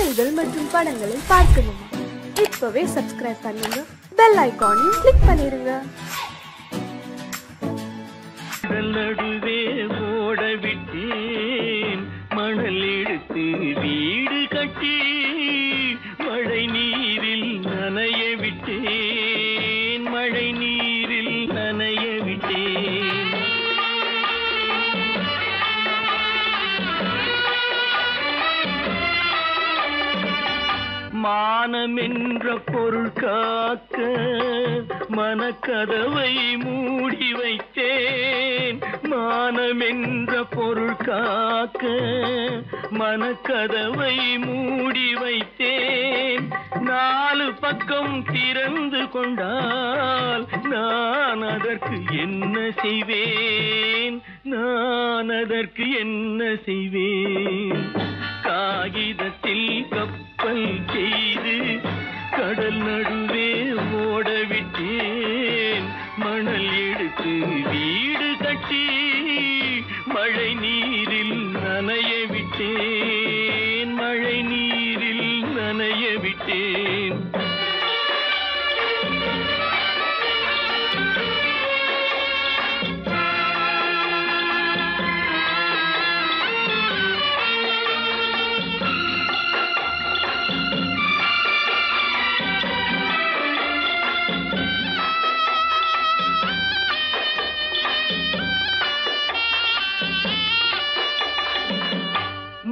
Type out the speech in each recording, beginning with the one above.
செய்திகள் மற்றும் படங்களை பார்க்கணுமா? இப்பவே சப்ஸ்கிரைப் பண்ணுங்க, பெல் ஐகானையும் கிளிக் பண்ணிருங்க. நடுவே ஓட விட்டேன், மணல் எடுத்து வீடு கட்டி மழை நீரில் நனைய விட்டேன், மழை நீரில் நனைய விட்டேன். மானம் என்ற பொருள் காக்க மனக்கதவை மூடி வைத்தேன், மானம் என்ற பொருள் காக்க மனக்கதவை மூடி வைத்தேன். 4 பக்கம் திறந்து கொண்டால் நான் அதற்கு என்ன செய்வேன், நான் அதற்கு என்ன செய்வேன்? காகிதத்தில் கப்பல் செய்து கடல் நடுவே ஓட விட்டேன், மணல் எடுத்து வீடு கட்டி மழை நீரில் நனைய விட்டேன், மழை நீரில் நனைய விட்டேன்.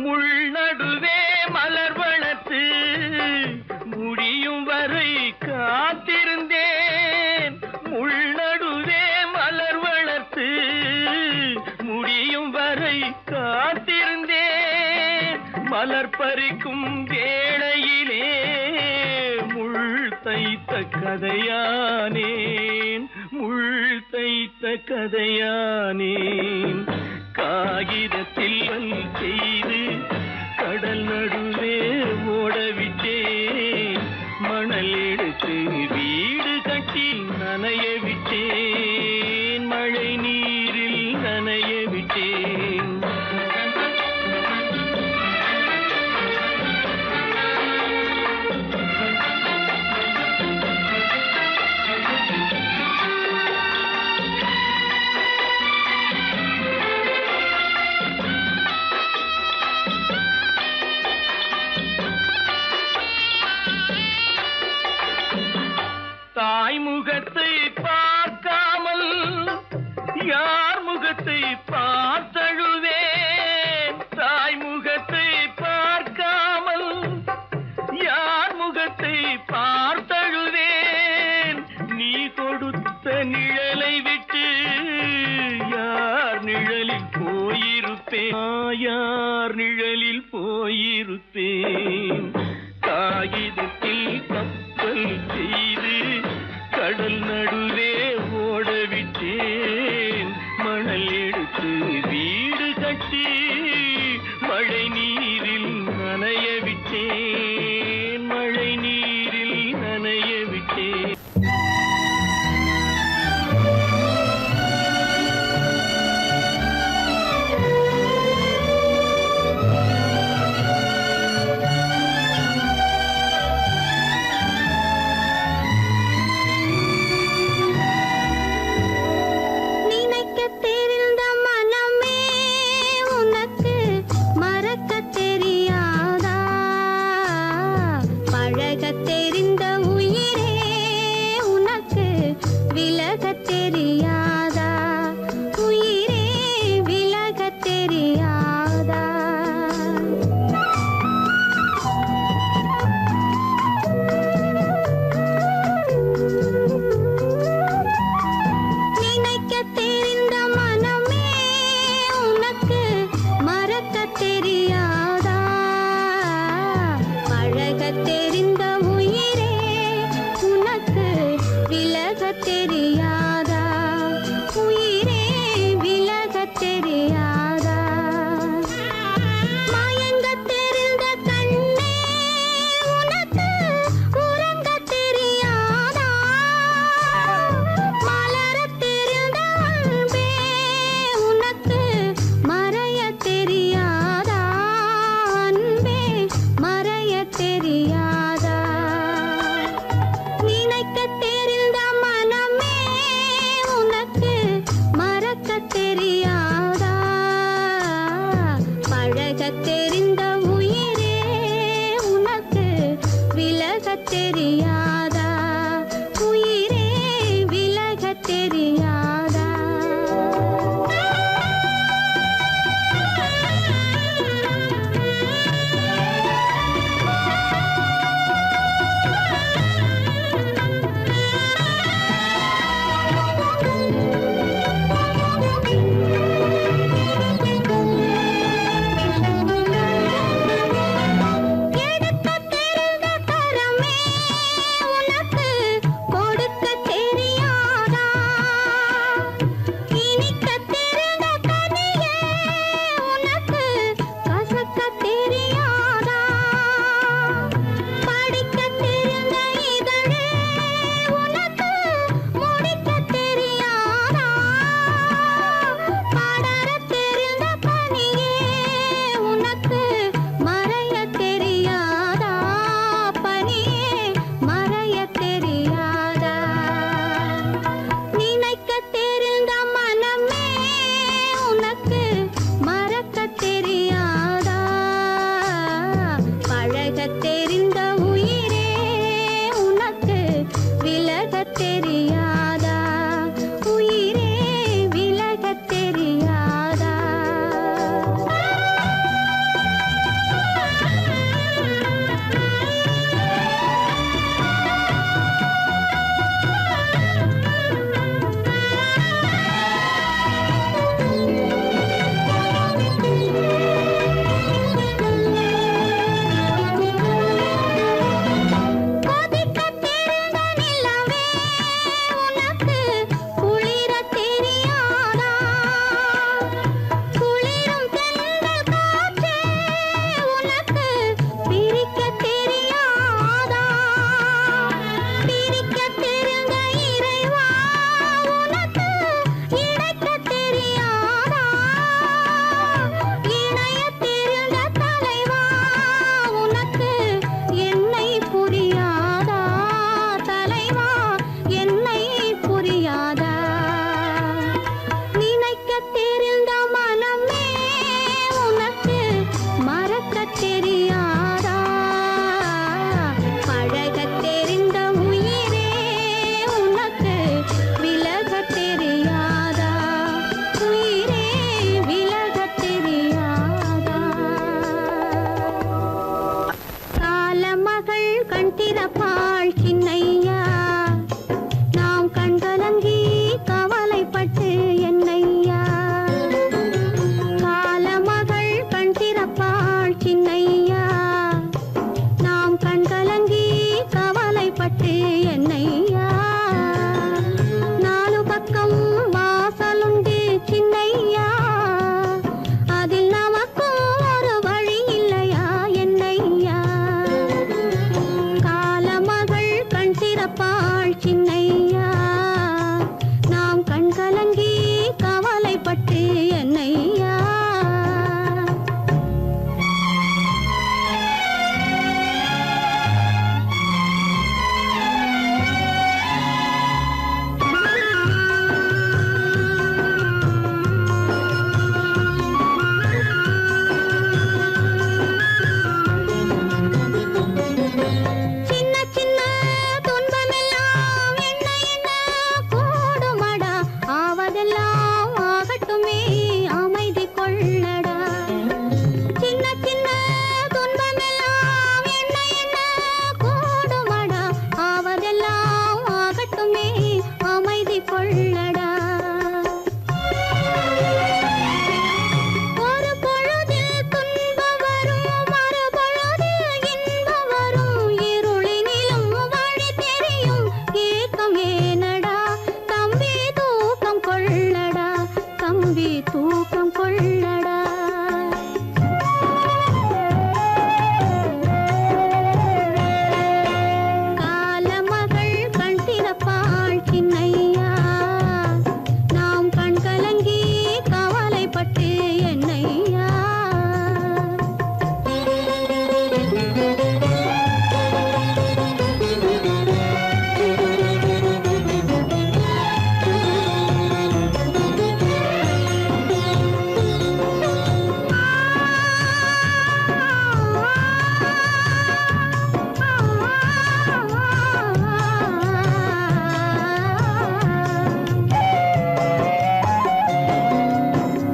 முள்நடுவே மலர் வளர்த்து முடியும் வரை காத்திருந்தேன், முள்நடுவே மலர் வளர்த்து முடியும் வரை காத்திருந்தேன். மலர் பறிக்கும் வேளையிலே முள் தைத்த கதையானேன், முள் தைத்த கதையானேன். காகிதத்தில் செய்து கடல் நடுவே ஓடவிட்டேன், மணல் எடுத்து வீடு கட்டி நனைய விட்டேன், மழை நீரில் நனைய விட்டேன். தாய் முகத்தை பார்க்காமல் யார் முகத்தை பார்த்தழுவேன், தாய் முகத்தை பார்க்காமல் யார் முகத்தை பார்த்தழுவேன். நீ கொடுத்த நிழலை விட்டு யார் நிழலில் போயிருப்பேன், யார் நிழலில் போயிருப்பேன். காகிதத்தில் கப்பல் செய்து கடல் நடுவே ஓடவிட்டேன், மணல் எடுத்து வீடு கட்டி மழை நீரில் நனைய விட்டேன், மழை நீரில் நனைய விட்டேன். மறக்க தெரியாதா,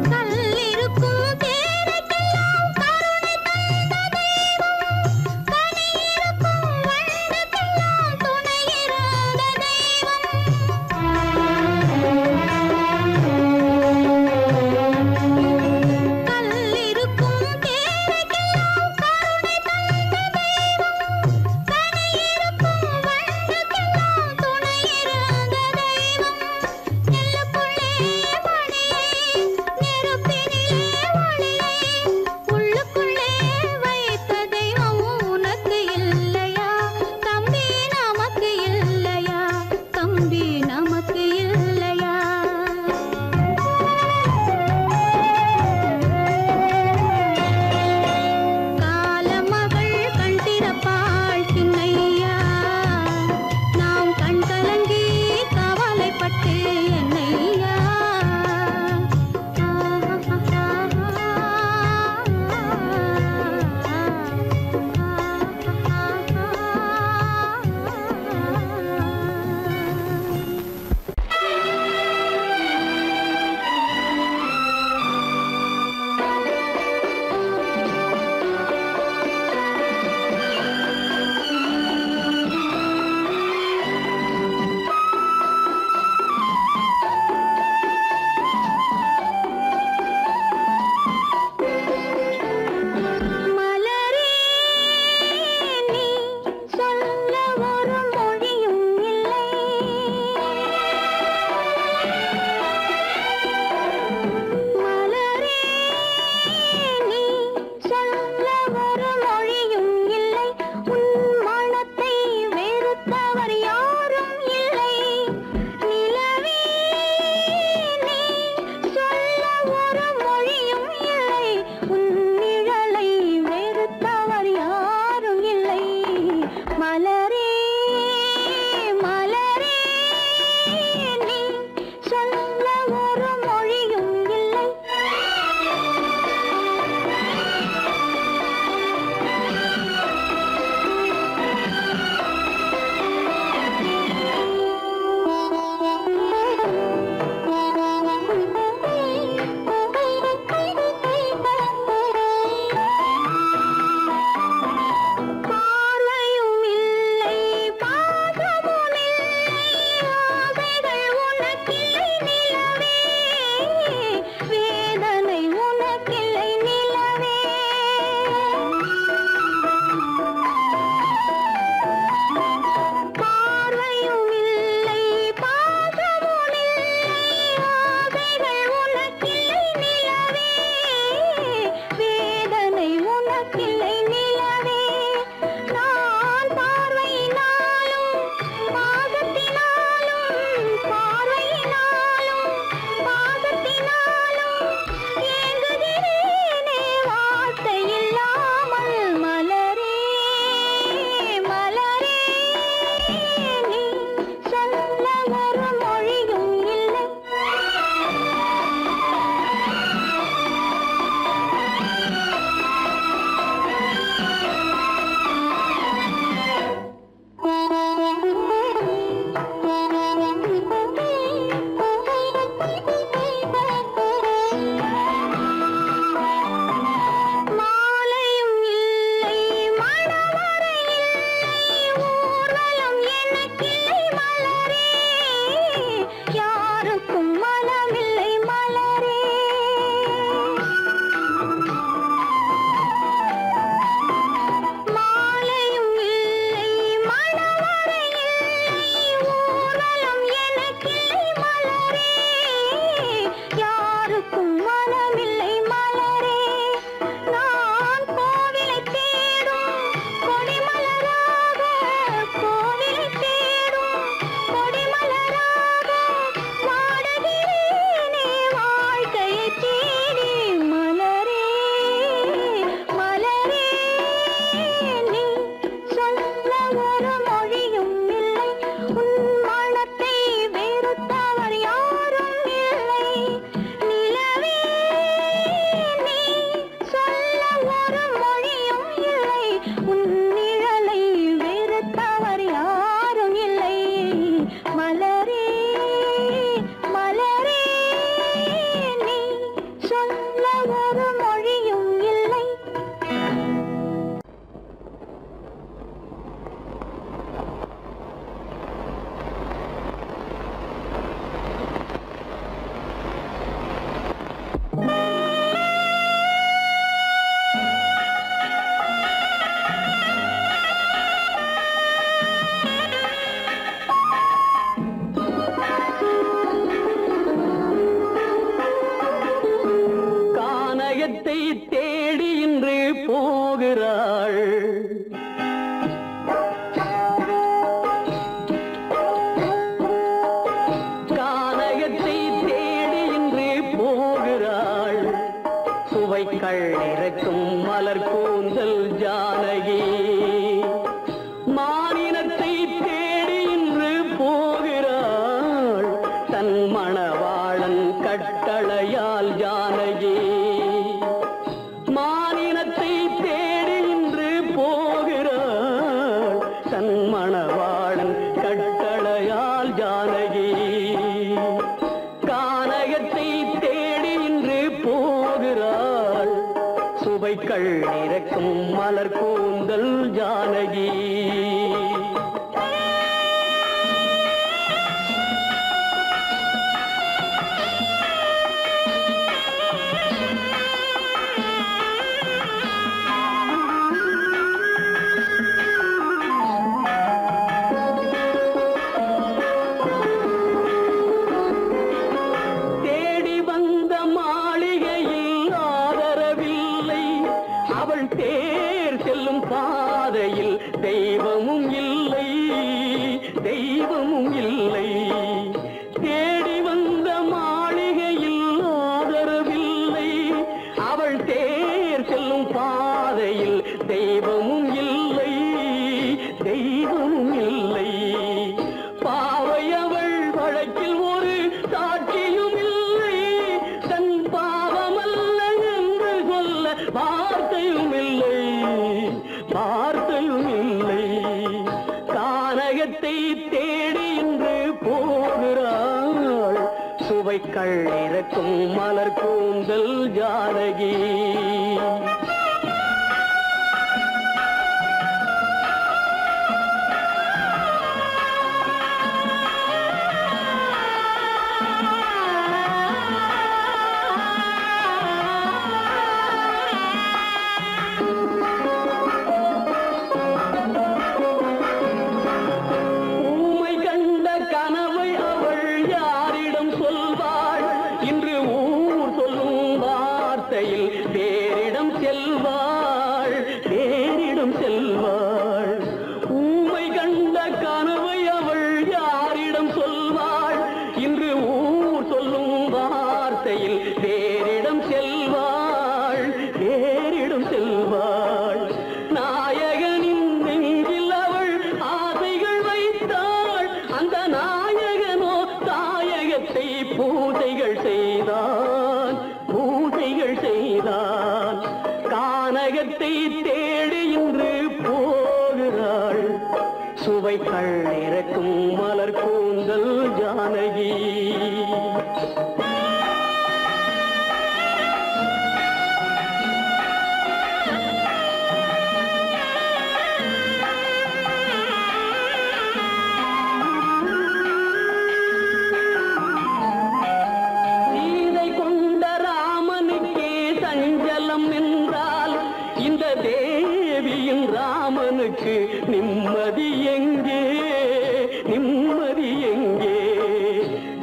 கல்லிருக்கும் பேரைக்கெல்லாம் கருணை தந்த தெய்வம் ஜானகி மானினத்தை தேடி இன்று போகிறாள் தன் மணவாளன் கட்டளையால் ஜானகி மானினத்தை தேடி இன்று போகிறாள் தன் மணவாளன் கட்டளையால் ஜானகி கானகத்தை தேடி இன்று போகிறாள் சுவைக்கள் இறக்கும் மலர் கூந்தல் ஜானகி பாதையில் தெய்வமும் இல்லை தெய்வமும் இல்லை தேடி வந்த மாளிகையில் ஆதரவில்லை அவள் தேர் செல்லும் பாதையில் தெய்வமும் இல்லை தெய்வமும் இல்லை பாவை அவள் வழக்கில் ஒரு சாட்சியும் இல்லை தன் பாவமல்ல என்று சொல்ல வார்த்தையும் இல்லை வார்த்தையும் இல்லை கானகத்தை தேடி இன்று போகிறாள் சுவைக்கள் இறக்கும் மலர் கூந்தல் ஜானகி வேறிடம் செல்வாள் ஊமை கண்ட கனவை அவள் யாரிடம் சொல்வாள் இன்று ஊர் சொல்லும் வார்த்தையில் வேறிடம் செல்வாள் நாயகனின் நெஞ்சில் அவள் ஆசைகள் வைத்தாள் அந்த நாயகனோ தாயகத்தை பூஜைகள் செய்தான் கானகத்தை தேடி இன்று போகிறாள் சுவைக்கள் இறக்கும் மலர் கூந்தல் ஜானகி இந்த தேவியின் ராமனுக்கு நிம்மதி எங்கே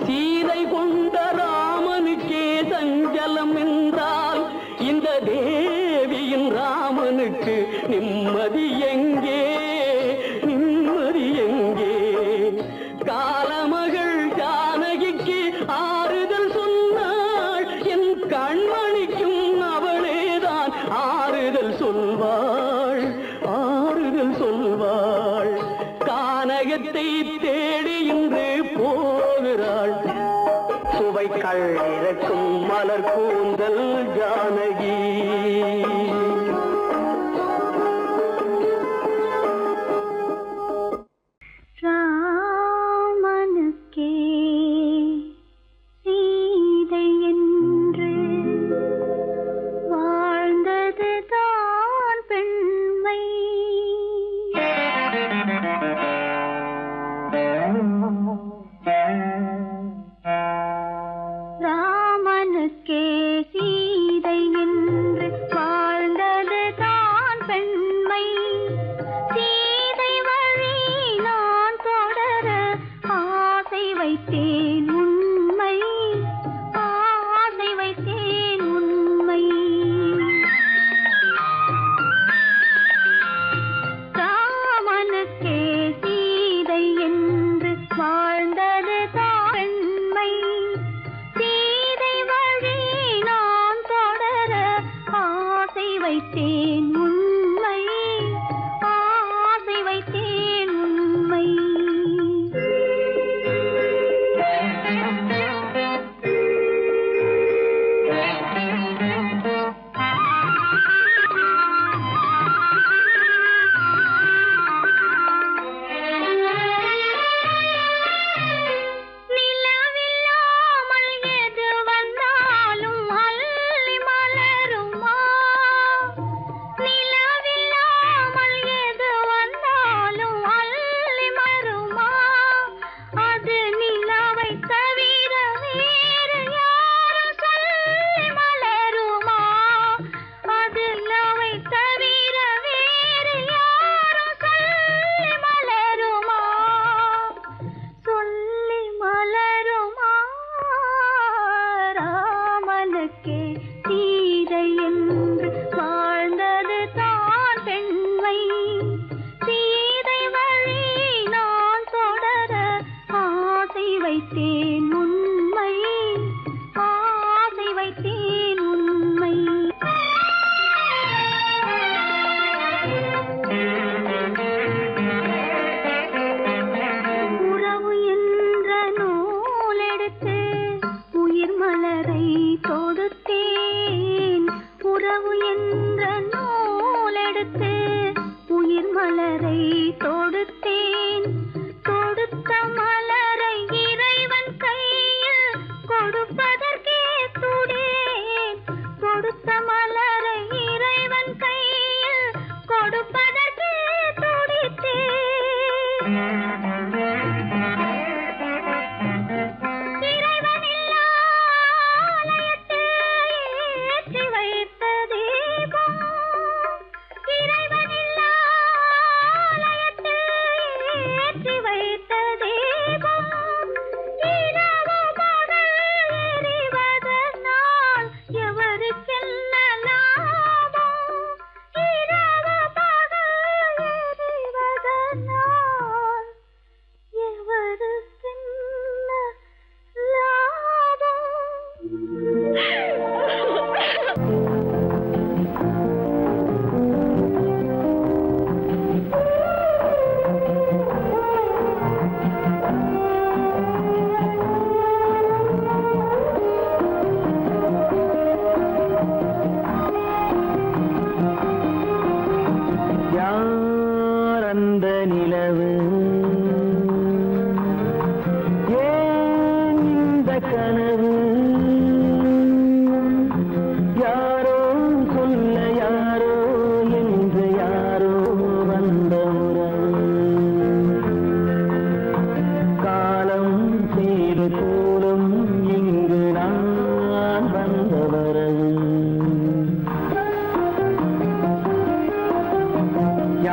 சீதை கொண்ட ராமனுக்கே சஞ்சலம் என்றால் இந்த தேவியின் ராமனுக்கு நிம்மதி எங்கே காலமகள் ஜானகிக்கு ஆறுதல் சொன்னாள் என் கண்மணிக்கும் அவளேதான் ஆறுதல் சொல்வாள் கானகத்தை தேடி இன்று போகிறாள் சுவைக்கள் இறக்கும் மலர் கூந்தல் ஜானகி ராமனுக்கே சீதை என்று வாழ்ந்தது தான் பெண்மை ராமனுக்கே சீதை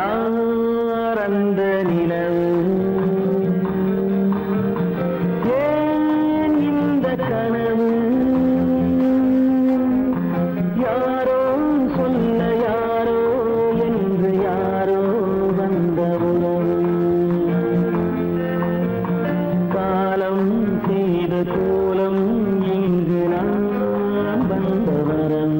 யார் அந்த நிலவு ஏன் இந்த கனவு யாரோ சொல்ல யாரோ என்று யாரோ வந்த உறவு காலம் செய்த கோலம் இங்கு நான் வந்த வரம்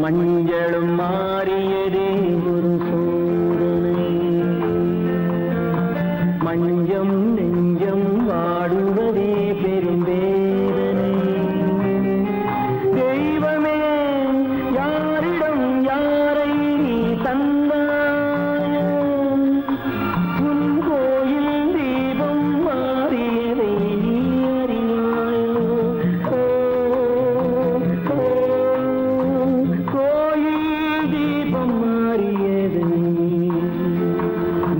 மஞ்சளும் மாறியதே ஒரு சோதனை மஞ்சம் நெஞ்சம் வாடுவதே பெரும் வேதனை தெய்வமே யாரிடம் யாரை தந்தாயோ உன் கோயில் தீபம் மாறியதை நீ அறியாயோ தீபம் மாறியது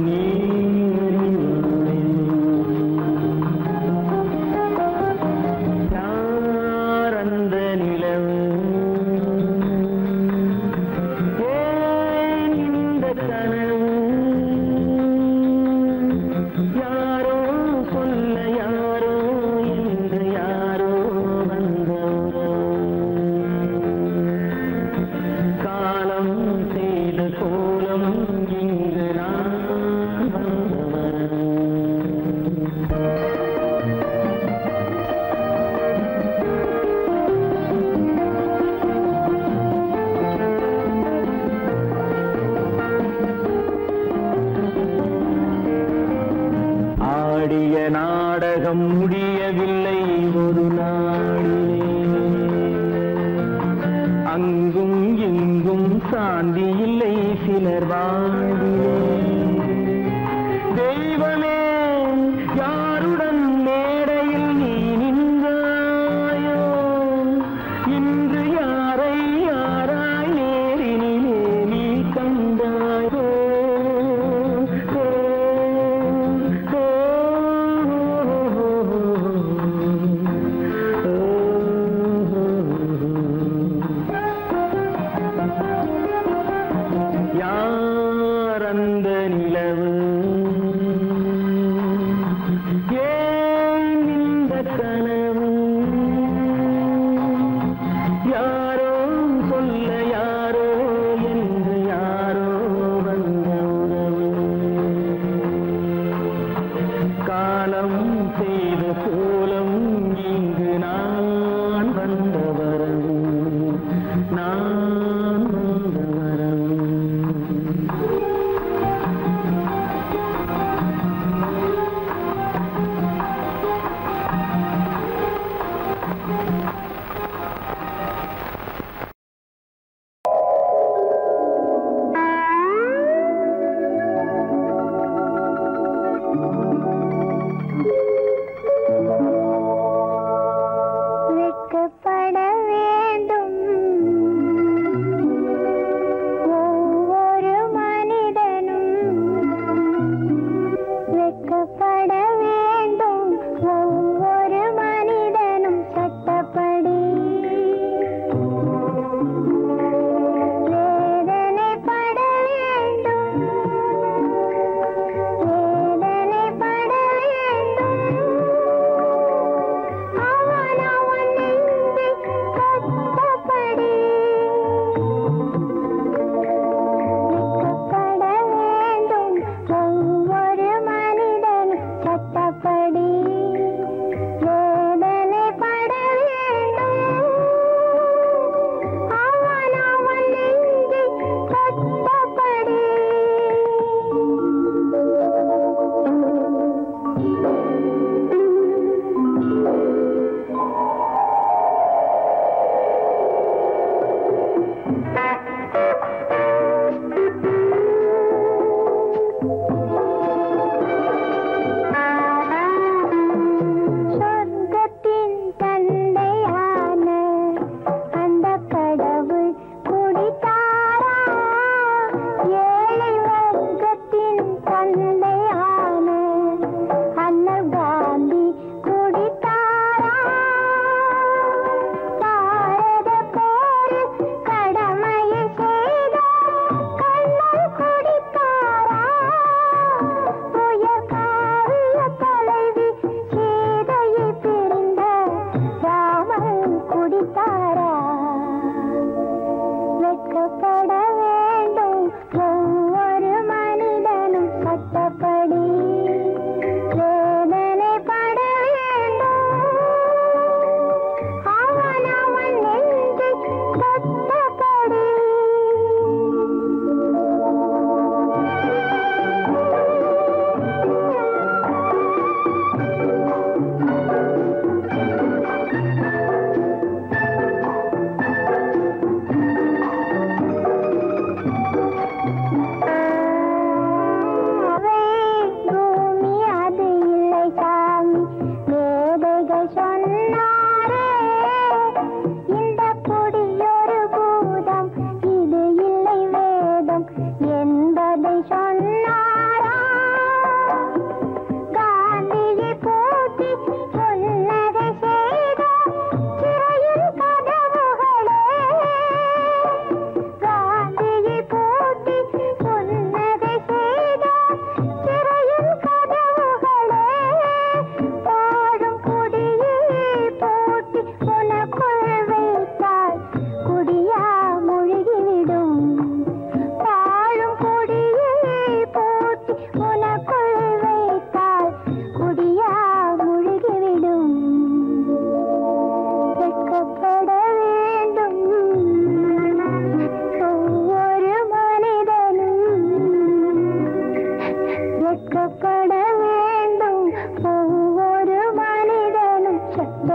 நீ யார் அந்த நிலவு ஏன் இந்த கனவு யாரோ சொல்ல யாரோ என்று யாரோ வந்த காலம் செய்த கோலம் இங்கு நான் வந்தவன் ஆடிய நாடகம் முடியவில்லை ஒரு நாளிலே அங்கும் இங்கும் சாந்தி இல்லை சிலர் வாழ்விலே தெய்வமே யாருடன் மேடையில் நீ நின்றாயோ இன்று யாரை யாராய் நேரினிலே நீ கண்டாயோ யார் அந்த நிலவு ஏன் இந்த கனவு யாரோ சொல்ல யாரோ என்று யாரோ வந்த உறவு காலம் செய்த கோலம் இங்கு நான் வந்த வரம் நான் வந்த வரம் வெட்கப்பட வேண்டும் ஒவ்வொரு மனிதனும் வெட்கப்பட வேண்டும் ஒவ்வொரு மனிதனும் சட்டப்படி வேதனைப்பட வேண்டும் வேதனைப்பட வேண்டும் அவன் அவன் நெஞ்சை கட்டப்படி வெட்கப்பட வேண்டும் ஒவ்வொரு மனிதனும் சட்டப்படி வேதனைப்பட வேண்டும் அவன் அவன் நெஞ்சை கட்டப்படி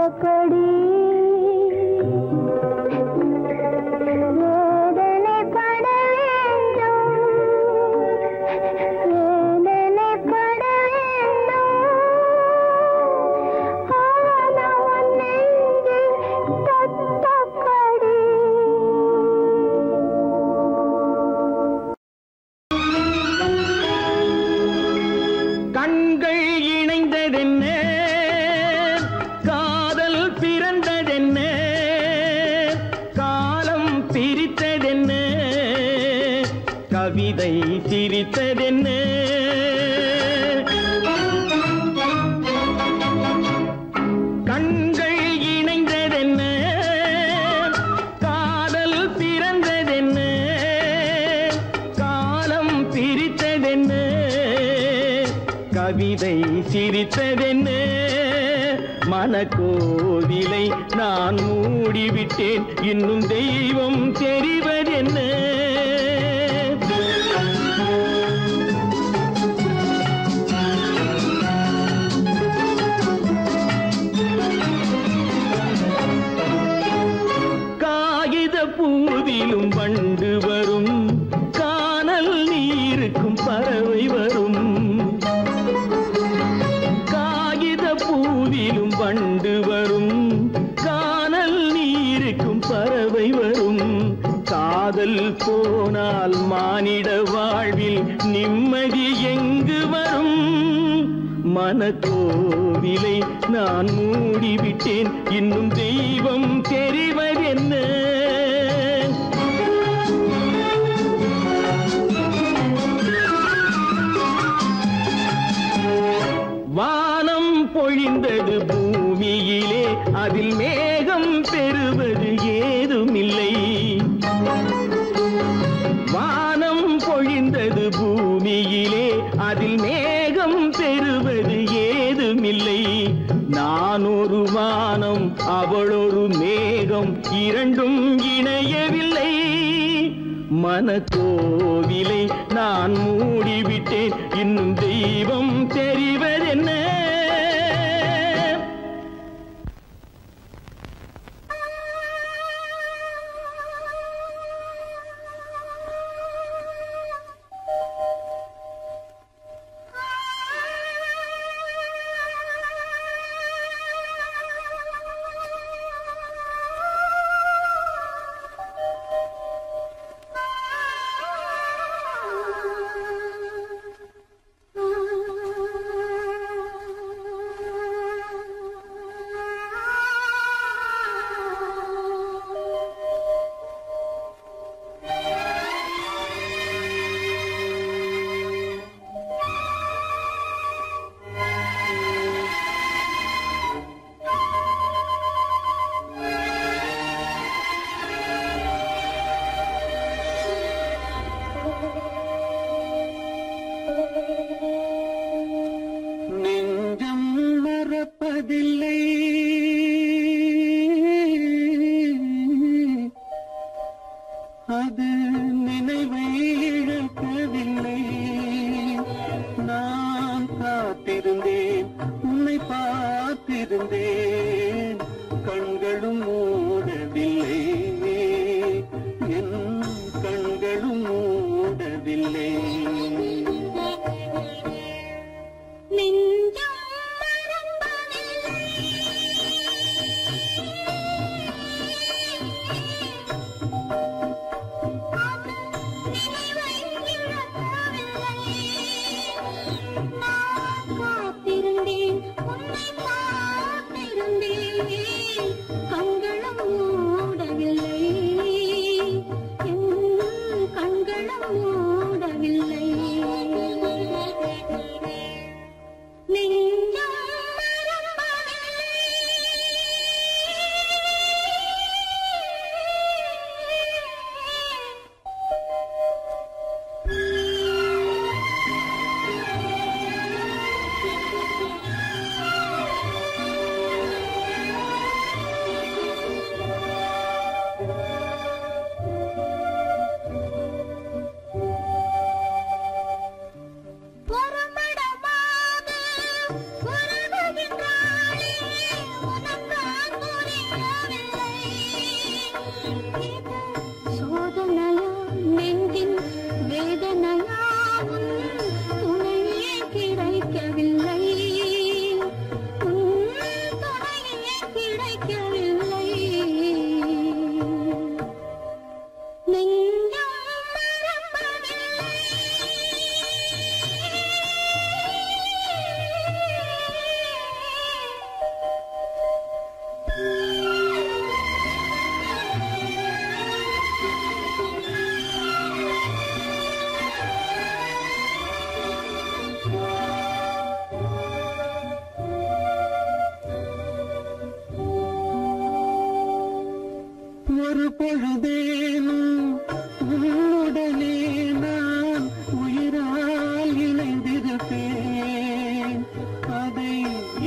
சட்டப்படி வேதனைப்பட வேண்டும் வேதனைப்பட வேண்டும் ஆனா உன் நெஞ்சில் சட்டப்படி கண்கள் இணைந்ததென்ன காதல் பிறந்ததென்ன காலம் பிரித்ததென்ன கவிதை சிரித்ததென்ன கண்கள் இணைந்ததென்ன காதல் பிறந்ததென்ன காலம் பிரித்ததென்ன கவிதை சிரித்ததென்ன மனக்கோவிலை நான் மூடிவிட்டேன் இன்னும் தெய்வம் தெரிவதென்ன காகித பூவிலும் வண்டு வரும் கானல் நீருக்கும் பறவை வரும் பூவிலும் வண்டு வரும் கானல் நீருக்கும் பறவை வரும் காதல் போனால் மானிட வாழ்வில் நிம்மதி எங்கு வரும் மனக்கோவிலை நான் மூடிவிட்டேன் இன்னும் தெய்வம் தெரிவதென்ன வானம் பொழிந்தது பூமியிலே அதில் மேகம் பெறுவது ஏதுமில்லை வானம் பொழிந்தது பூமியிலே அதில் மேகம் பெறுவது ஏதுமில்லை நான் ஒரு வானம் அவளொரு மேகம் இரண்டும் இணையவில்லை மனக்கோவிலை நான் மூடிவிட்டேன் இன்னும் தெய்வம் தெரிவதென்ன நெஞ்சம் மறப்பதில்லை அது நினைவை இழக்கவில்லை நான் காத்திருந்தேன் உன்னை பார்த்திருந்தேன் கண்களும் மூடவில்லை என் கண்களும் மூடவில்லை காத்திருந்தேன் உன்னை பார்த்திருந்தேன் பொழுதேனும் உன்னுடனே நான் உயிரால் இணைந்திருப்பேன். அதை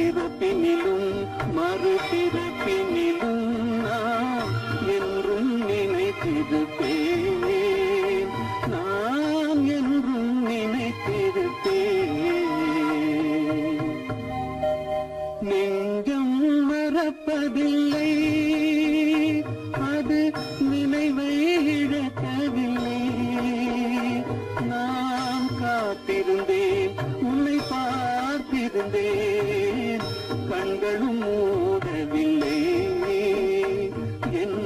இறப்பினிலும் மறுபிறப்பினிலும் நான் என்றும் நினைத்திருப்பேன். நான் என்றும் நினைத்திருப்பேன். நெஞ்சம் மறப்பதில்லை, அது நினைவை இழக்கவில்லை. நான் காத்திருந்தேன், உன்னை பார்த்திருந்தேன், கண்களும் மூடவில்லை, என்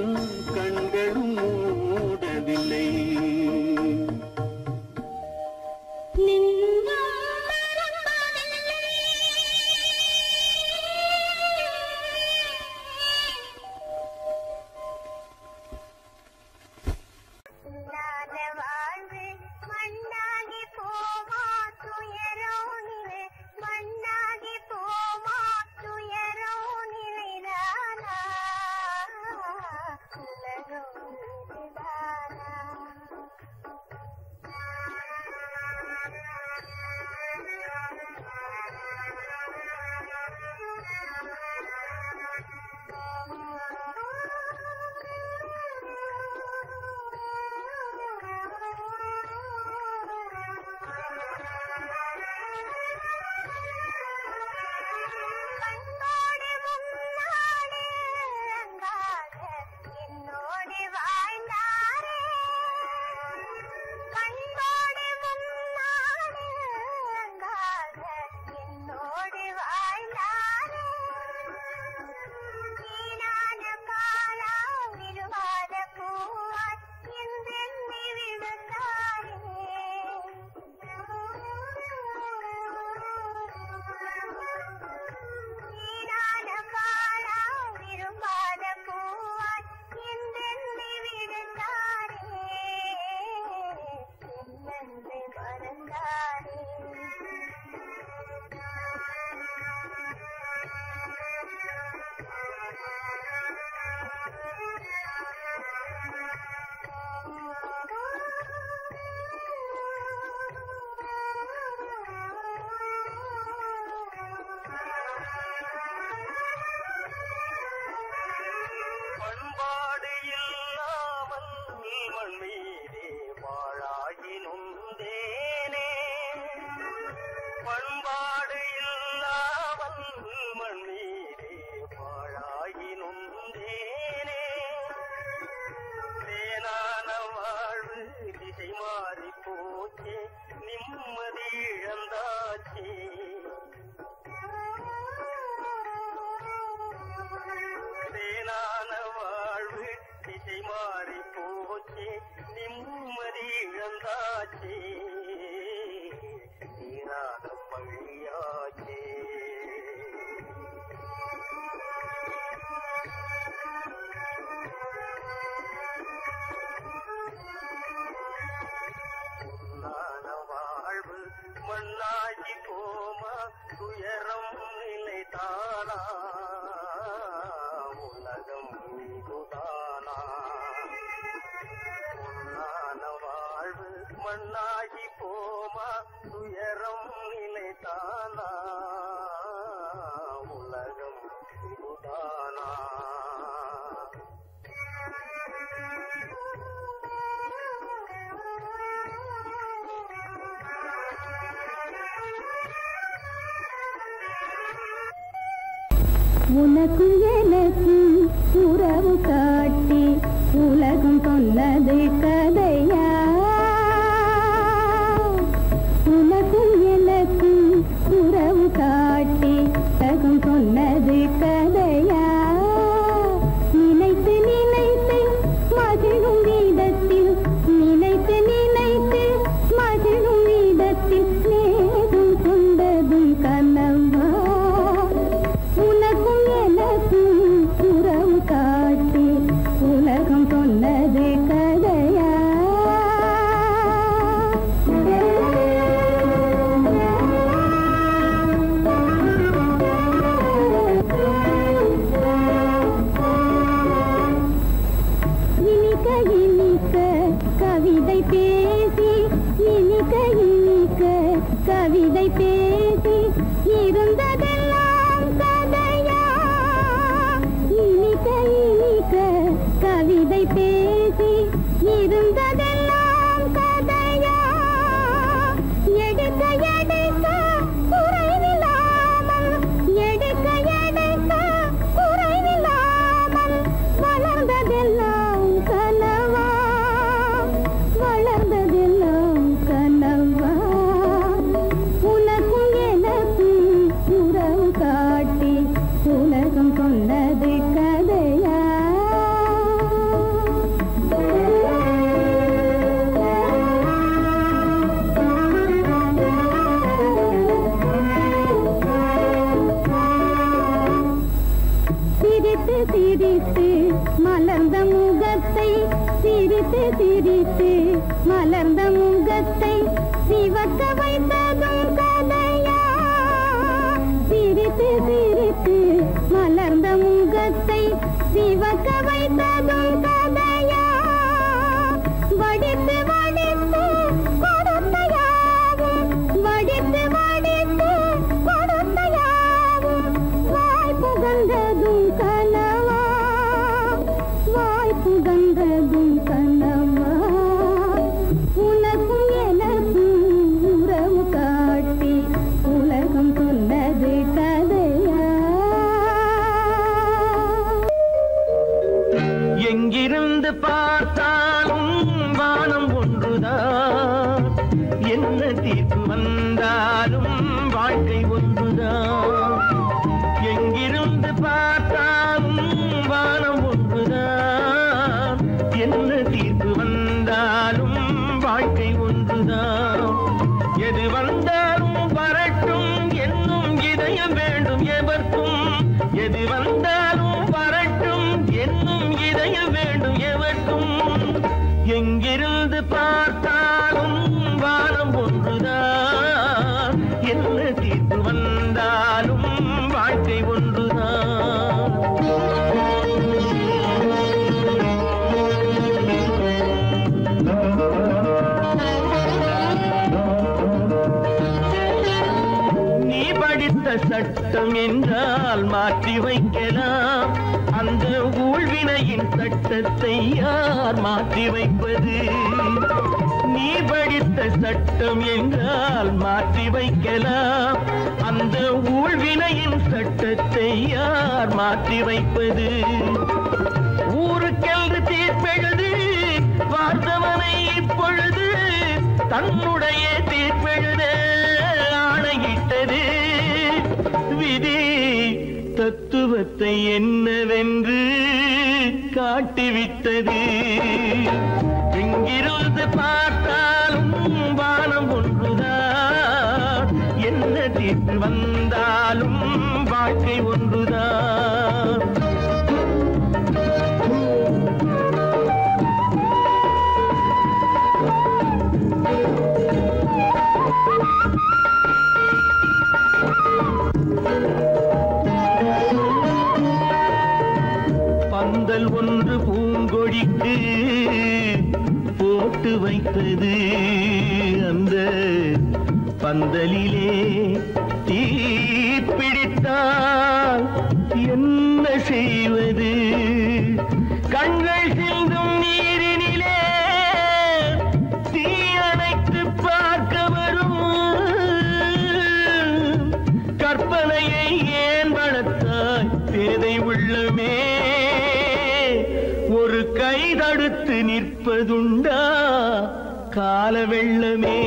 கண்களும் மூடவில்லை. மண்ணாகி போமா துயரம் நிலைத்தானா உலகம் இதுதானா பொன்னான வாழ்வு மண்ணாகி போமா துயரம் நிலைத்தானா உலகம் இதுதானா உனக்கு எனக்கு உறவு காட்டி உலகம் சொன்னது கதையா உனக்கு எனக்கு உறவு காட்டி உலகம் சொன்னது கதையா நினைத்து நினைத்து மகிழும் வீதத்தில் நினைத்து நினைத்து மகிழும் வீதத்தில் நேரும் கொண்டதும் கனவா உனக்கும் எனக்கும் உறவு காட்டி உலகம் சொன்னது கதையா மலர்ந்த முகத்தை சிரித்து சிரித்து மலர்ந்த முகத்தை சிவக்க வைத்ததும் கதையா சிரித்து சிரித்து மலர்ந்த முகத்தை சிவக்க வைத்ததும் கதையா வடித்து வடித்து கொடுத்தையாவும் வடித்து வடித்து கொடுத்தையாவும் வாய் புகழ்ந்ததும் கனவா வாய் புகழ்ந்ததும் கனவா உனக்கும் எனக்கும் உறவு காட்டி உலகம் சொன்னது கதையா எங்கிருந்து பார்த்தாலும் வானம் ஒன்றுதான் என்ன தீர்ப்பு வந்தாலும் வாழ்க்கை ஒன்றுதான் எங்கிருந்து பார்த்தாலும் வானம் ஒன்றுதான் என்ன தீர்ப்பு வந்தாலும் வாழ்க்கை ஒன்றுதான் எது வந்தாலும் வரட்டும் என்னும் இதயம் வேண்டும் எவர்க்கும் எது வந்தாலும் வரட்டும் என்னும் இதயம் வேண்டும் எவர்க்கும் எங்கிருந்து பார்த்தாலும் வானம் ஒன்றுதான் என்ன தீர்ப்பு வந்தாலும் வாழ்க்கை ஒன்றுதான் நீ படித்த சட்டம் என்றால் மாற்றி வைக்கலாம் அந்த ஊழ்வினையின் சட்டத்தை யார் மாற்றி வைப்பது நீ படித்த சட்டம் என்றால் மாற்றி வைக்கலாம் அந்த ஊழ்வினையின் சட்டத்தை யார் மாற்றி வைப்பது ஊருக்கென்று தீர்ப்பெழுது பார்த்தவனை இப்பொழுது தன்னுடைய தீர்ப்பெழுத ஆணையிட்டது விதி தத்துவத்தை என்னவென்று காட்டிவிட்டது எங்கிருந்து பார்த்தாலும் வானம் ஒன்றுதான் என்ன தீர்ப்பு வந்தாலும் வாழ்க்கை ஒன்றுதான் பந்தல் ஒன்று பூங்கொடிக்கு போட்டு வைத்தது அந்த பந்தலிலே தீ பிடித்தால் என்ன செய்வது கண்கள் சிந்தும் நீரினிலே தீ அணைத்து பார்க்க வரும் கற்பனையை ஏன் வளர்த்தாய் பேதை உள்ளமே ஒரு கை தடுத்து நிற்பதுண்டா கால வெள்ளமே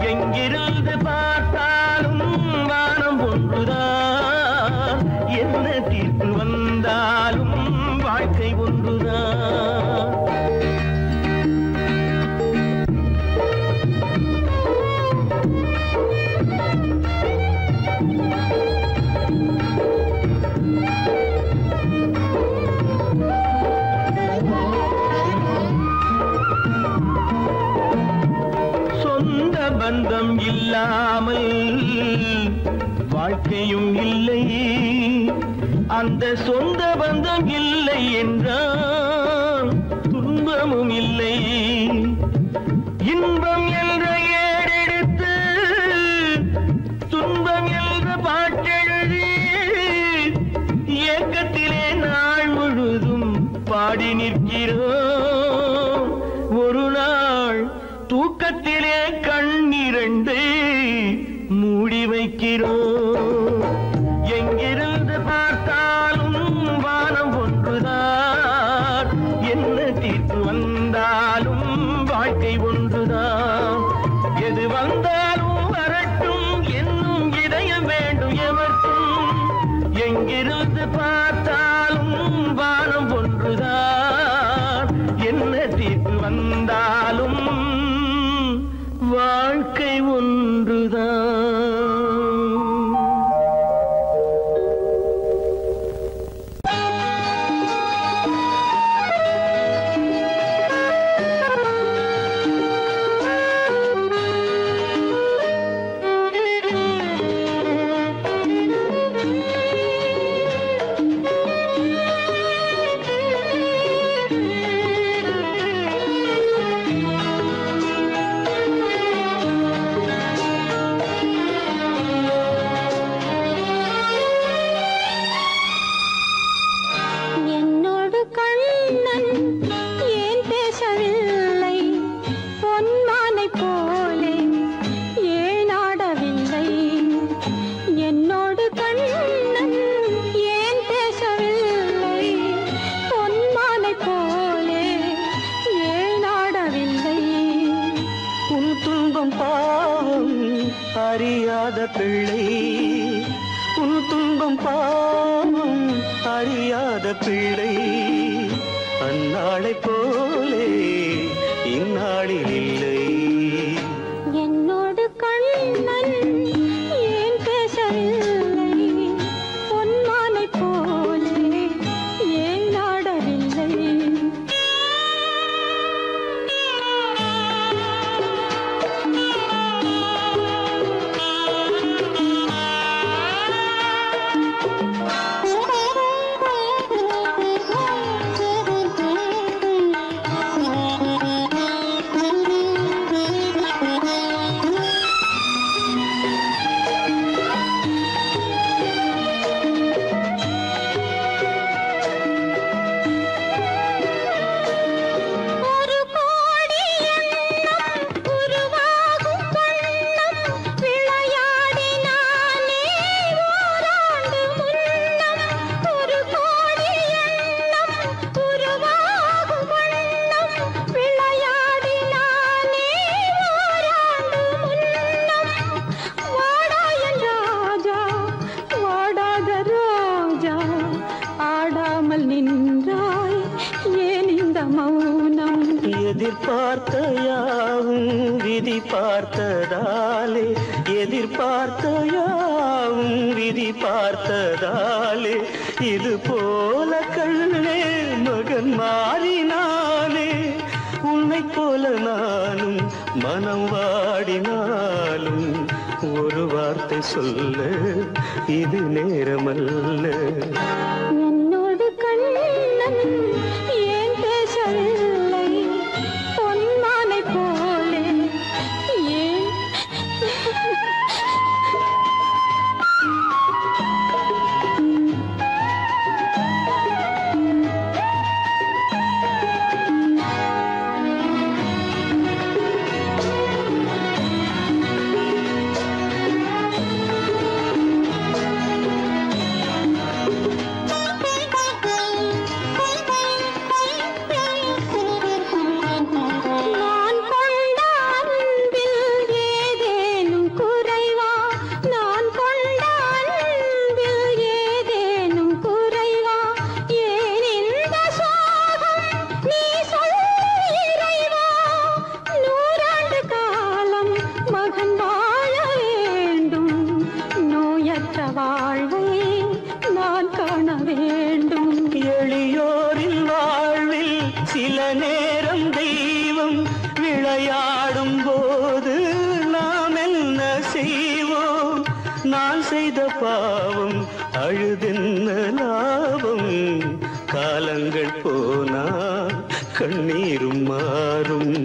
எங்கிருந்து பார்த்தாலும் வானம் ஒன்றுதான் என்ன தீர்ப்பு வந்தாலும் வாழ்க்கை ஒன்றுதான் பந்தம் இல்லாமல் வாழ்க்கையும் இல்லை அந்த சொந்த பந்தம் இல்லை என்றால் துன்பமும் இல்லை இன்பம் என்ற ஏடெடுத்து துன்பம் என்ற பாட்டெழுதி ஏக்கத்திலே நாள் முழுதும் பாடி நிற்கிறோம் ஒரு நாள் தூக்கத்திலே கண்ணிரண்டு மூடி வைக்கிறோம் எங்கிருந்து பார்த்தாலும் வானம் ஒன்றுதான் என்ன தீர்ப்பு வந்தாலும் வாழ்க்கை ஒன்றுதான் எது வந்தாலும் வரட்டும் என்னும் இதயம் வேண்டும் எவர்க்கும் எங்கிருந்து பார்த்தாலும் வானம் ஒன்றுதான் என்ன தீர்ப்பு வந்தாலும் வாழ்க்கை ஒன்றுதான் துன்பம் பாவம் அறியாத பிள்ளை அந்நாளை போலே இந்நாளில் இல்லை. என்னோடு கண்ணன் ஏன் பேசவில்லை, பொன்மானை போலே ஏன் நாடவில்லை. எதிர்பார்த்த யாவும் விதி பார்த்ததாலே, எதிர்பார்த்த யாவும் விதி பார்த்ததாலே, இது போல கண்ணே மகன் மாறினானே. உன்னை போல நானும் மனம் வாடினாலும் ஒரு வார்த்தை சொல்ல இது நேரமல்ல. என்னோடு கண்ணன் ஏன் பேசவில்லை, பொன்மானை போலே ஏன். எளியோரின் வாழ்வில் சில நேரம் தெய்வம் விளையாடும் போது நாம் என்ன செய்வோம்? நான் செய்த பாவம் அழுதென்ன லாபம்? காலங்கள் போனா கண்ணீரும் மாறும்.